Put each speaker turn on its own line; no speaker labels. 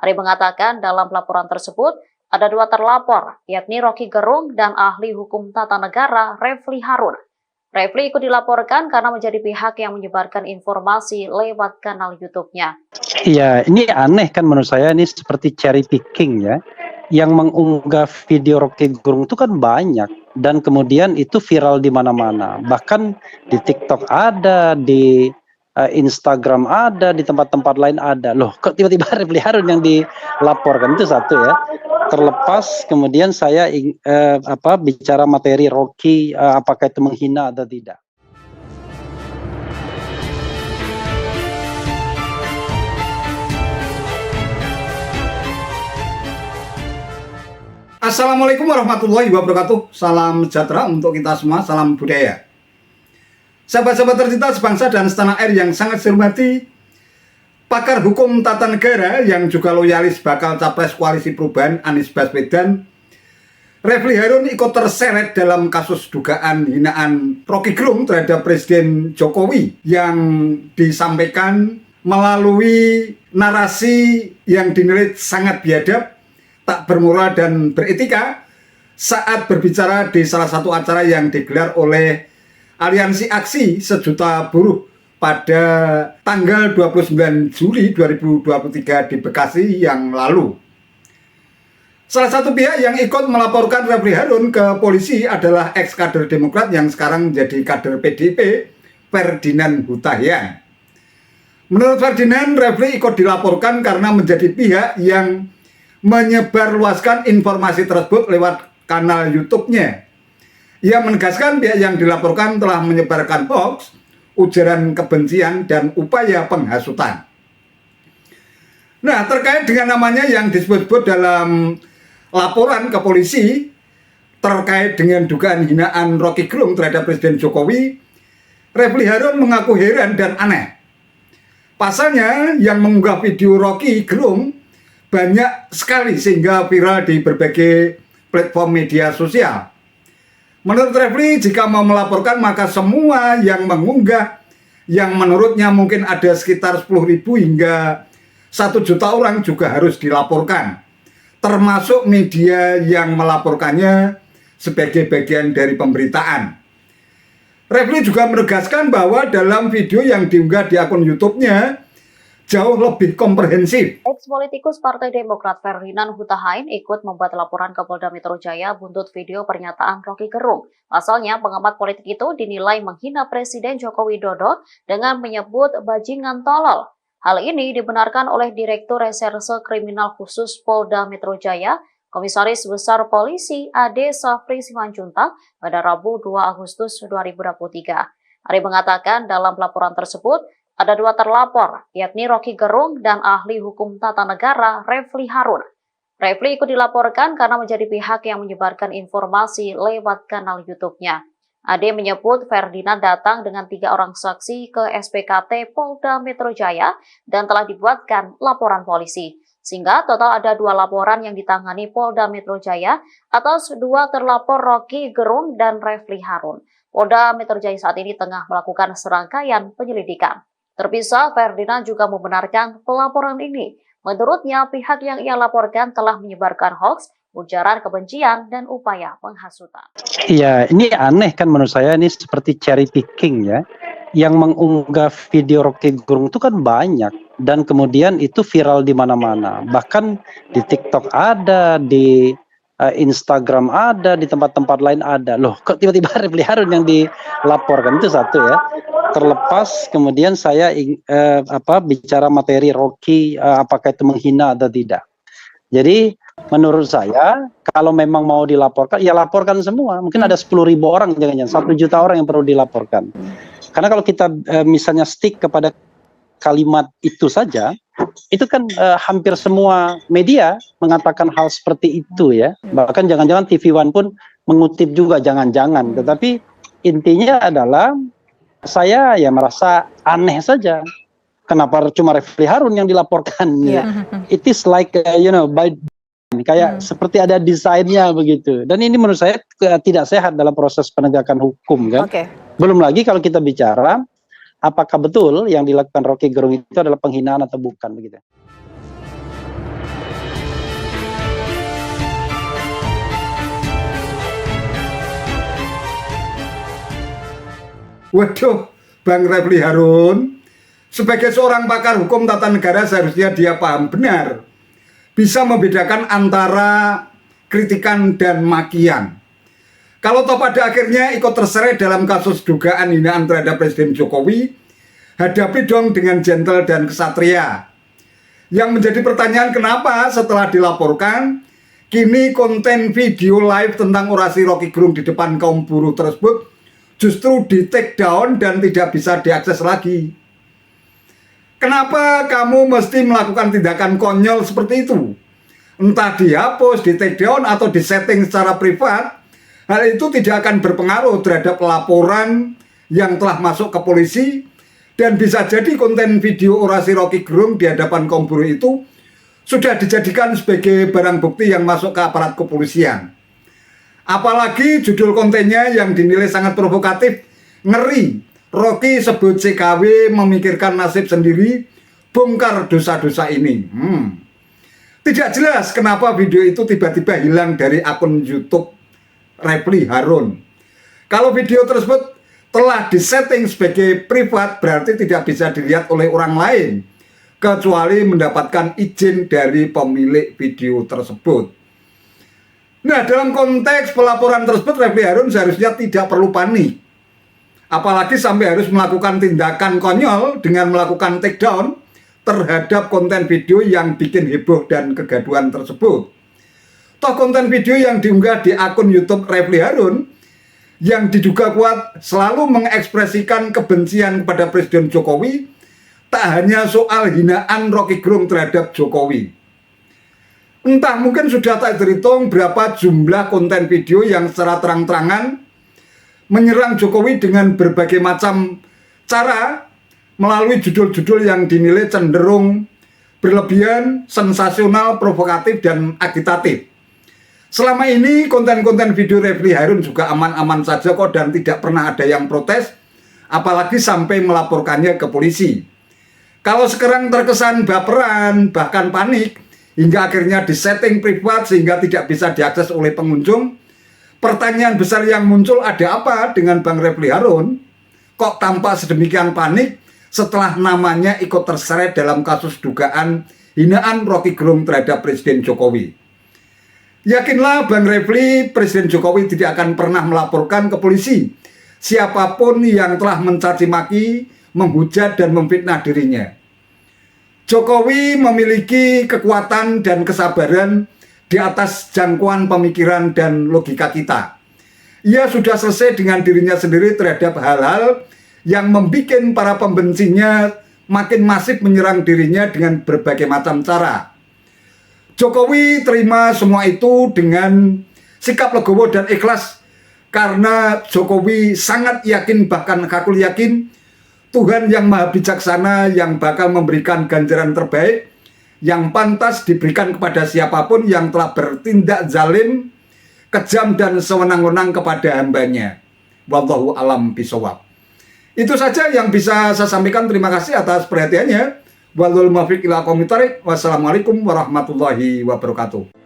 Ari mengatakan dalam laporan tersebut ada dua terlapor, yakni Rocky Gerung dan ahli hukum tata negara Refli Harun. Refli ikut dilaporkan karena menjadi pihak yang menyebarkan informasi lewat kanal YouTube-nya.
Iya, ini aneh kan menurut saya, ini seperti cherry picking ya. Yang mengunggah video Rocky Gerung itu kan banyak dan kemudian itu viral di mana-mana. Bahkan di TikTok ada, di Instagram ada, di tempat-tempat lain ada. Loh, kok tiba-tiba Refli Harun yang dilaporkan? Itu satu ya. Terlepas kemudian saya bicara materi Rocky, apakah itu menghina atau tidak.
Assalamualaikum warahmatullahi wabarakatuh. Salam sejahtera untuk kita semua, salam budaya. Sahabat-sahabat tercinta sebangsa dan setanah air yang sangat saya hormati, pakar hukum tata negara yang juga loyalis bakal capres koalisi perubahan Anies Baswedan, Refli Harun ikut terseret dalam kasus dugaan hinaan Rocky Gerung terhadap Presiden Jokowi yang disampaikan melalui narasi yang dinilai sangat biadab, tak bermoral dan beretika saat berbicara di salah satu acara yang digelar oleh Aliansi Aksi Sejuta Buruh pada tanggal 29 Juli 2023 di Bekasi yang lalu. Salah satu pihak yang ikut melaporkan Refli Harun ke polisi adalah ex-kader Demokrat yang sekarang menjadi kader PDIP, Ferdinand Hutahian. Menurut Ferdinand, Refli ikut dilaporkan karena menjadi pihak yang menyebarluaskan informasi tersebut lewat kanal YouTube-nya. Ia menegaskan pihak yang dilaporkan telah menyebarkan hoax, ujaran kebencian, dan upaya penghasutan. Nah, terkait dengan namanya yang disebut-sebut dalam laporan ke polisi terkait dengan dugaan hinaan Rocky Gerung terhadap Presiden Jokowi, Refli Harun mengaku heran dan aneh. Pasalnya yang mengunggah video Rocky Gerung banyak sekali sehingga viral di berbagai platform media sosial. Menurut Refli, jika mau melaporkan maka semua yang mengunggah yang menurutnya mungkin ada sekitar 10.000 hingga 1 juta orang juga harus dilaporkan, termasuk media yang melaporkannya sebagai bagian dari pemberitaan. Refli juga menegaskan bahwa dalam video yang diunggah di akun YouTube-nya jauh lebih komprehensif.
Ex-politikus Partai Demokrat Ferdinand Hutahian ikut membuat laporan ke Polda Metro Jaya buntut video pernyataan Rocky Gerung. Pasalnya, pengamat politik itu dinilai menghina Presiden Joko Widodo dengan menyebut bajingan tolol. Hal ini dibenarkan oleh Direktur Reserse Kriminal Khusus Polda Metro Jaya, Komisaris Besar Polisi Ade Safri Simanjuntak pada Rabu 2 Agustus 2023. Ari mengatakan dalam laporan tersebut ada dua terlapor, yakni Rocky Gerung dan ahli hukum tata negara Refli Harun. Refli ikut dilaporkan karena menjadi pihak yang menyebarkan informasi lewat kanal YouTube-nya. Ade menyebut Ferdinand datang dengan 3 orang saksi ke SPKT Polda Metro Jaya dan telah dibuatkan laporan polisi. Sehingga total ada 2 laporan yang ditangani Polda Metro Jaya atas 2 terlapor Rocky Gerung dan Refli Harun. Polda Metro Jaya saat ini tengah melakukan serangkaian penyelidikan. Terpisah, Ferdinand juga membenarkan pelaporan ini. Menurutnya, pihak yang ia laporkan telah menyebarkan hoax, ujaran kebencian, dan upaya penghasutan.
Iya, ini aneh kan menurut saya, ini seperti cherry picking ya. Yang mengunggah video Rocky Gerung itu kan banyak dan kemudian itu viral di mana-mana. Bahkan di TikTok ada, di Instagram ada, di tempat-tempat lain ada. Loh, kok tiba-tiba Refli Harun yang dilaporkan? Itu satu ya. Terlepas kemudian saya bicara materi Rocky, apakah itu menghina atau tidak. Jadi menurut saya kalau memang mau dilaporkan, ya laporkan semua. Mungkin ada 10.000 orang, jangan-jangan 1 juta orang yang perlu dilaporkan. Karena kalau kita misalnya stick kepada kalimat itu saja, itu kan hampir semua media mengatakan hal seperti itu ya. Bahkan jangan-jangan TV One pun mengutip juga, jangan-jangan. Tetapi intinya adalah saya ya merasa aneh saja. Kenapa cuma Refli Harun yang dilaporkan? Yeah. It is like by kayak seperti ada desainnya begitu. Dan ini menurut saya tidak sehat dalam proses penegakan hukum kan. Belum lagi kalau kita bicara apakah betul yang dilakukan Rocky Gerung itu adalah penghinaan atau bukan begitu.
Waduh, Bang Refli Harun, sebagai seorang pakar hukum tata negara seharusnya dia paham benar, bisa membedakan antara kritikan dan makian. Kalau toh pada akhirnya ikut terseret dalam kasus dugaan hinaan terhadap Presiden Jokowi, hadapi dong dengan gentle dan kesatria. Yang menjadi pertanyaan, kenapa setelah dilaporkan, kini konten video live tentang orasi Roky Gerung di depan kaum buruh tersebut justru di take down dan tidak bisa diakses lagi. Kenapa kamu mesti melakukan tindakan konyol seperti itu? Entah dihapus, di take down, atau disetting secara privat, hal itu tidak akan berpengaruh terhadap laporan yang telah masuk ke polisi, dan bisa jadi konten video orasi Roky Gerung di hadapan kaum buruh itu sudah dijadikan sebagai barang bukti yang masuk ke aparat kepolisian. Apalagi judul kontennya yang dinilai sangat provokatif, ngeri, Roky sebut CKW memikirkan nasib sendiri, bongkar dosa-dosa ini. Tidak jelas kenapa video itu tiba-tiba hilang dari akun YouTube Refli Harun. Kalau video tersebut telah disetting sebagai privat, berarti tidak bisa dilihat oleh orang lain, kecuali mendapatkan izin dari pemilik video tersebut. Nah, dalam konteks pelaporan tersebut, Refli Harun seharusnya tidak perlu panik. Apalagi sampai harus melakukan tindakan konyol dengan melakukan take down terhadap konten video yang bikin heboh dan kegaduhan tersebut. Toh konten video yang diunggah di akun YouTube Refli Harun yang diduga kuat selalu mengekspresikan kebencian kepada Presiden Jokowi, tak hanya soal hinaan Roky Gerung terhadap Jokowi. Entah mungkin sudah tak terhitung berapa jumlah konten video yang secara terang-terangan menyerang Jokowi dengan berbagai macam cara melalui judul-judul yang dinilai cenderung berlebihan, sensasional, provokatif, dan agitatif. Selama ini konten-konten video Refli Harun juga aman-aman saja kok dan tidak pernah ada yang protes, apalagi sampai melaporkannya ke polisi. Kalau sekarang terkesan baperan, bahkan panik, hingga akhirnya disetting privat sehingga tidak bisa diakses oleh pengunjung, pertanyaan besar yang muncul, ada apa dengan Bang Refli Harun? Kok tampak sedemikian panik setelah namanya ikut terseret dalam kasus dugaan hinaan Roky Gerung terhadap Presiden Jokowi? Yakinlah Bang Refli, Presiden Jokowi tidak akan pernah melaporkan ke polisi siapapun yang telah mencaci maki, menghujat, dan memfitnah dirinya. Jokowi memiliki kekuatan dan kesabaran di atas jangkauan pemikiran dan logika kita. Ia sudah selesai dengan dirinya sendiri terhadap hal-hal yang membuat para pembencinya makin masif menyerang dirinya dengan berbagai macam cara. Jokowi terima semua itu dengan sikap legowo dan ikhlas karena Jokowi sangat yakin, bahkan hakul yakin, Tuhan yang maha bijaksana yang bakal memberikan ganjaran terbaik yang pantas diberikan kepada siapapun yang telah bertindak zalim, kejam, dan sewenang-wenang kepada hambanya. Wallahu alam bisawab. Itu saja yang bisa saya sampaikan. Terima kasih atas perhatiannya. Wassalamualaikum warahmatullahi wabarakatuh.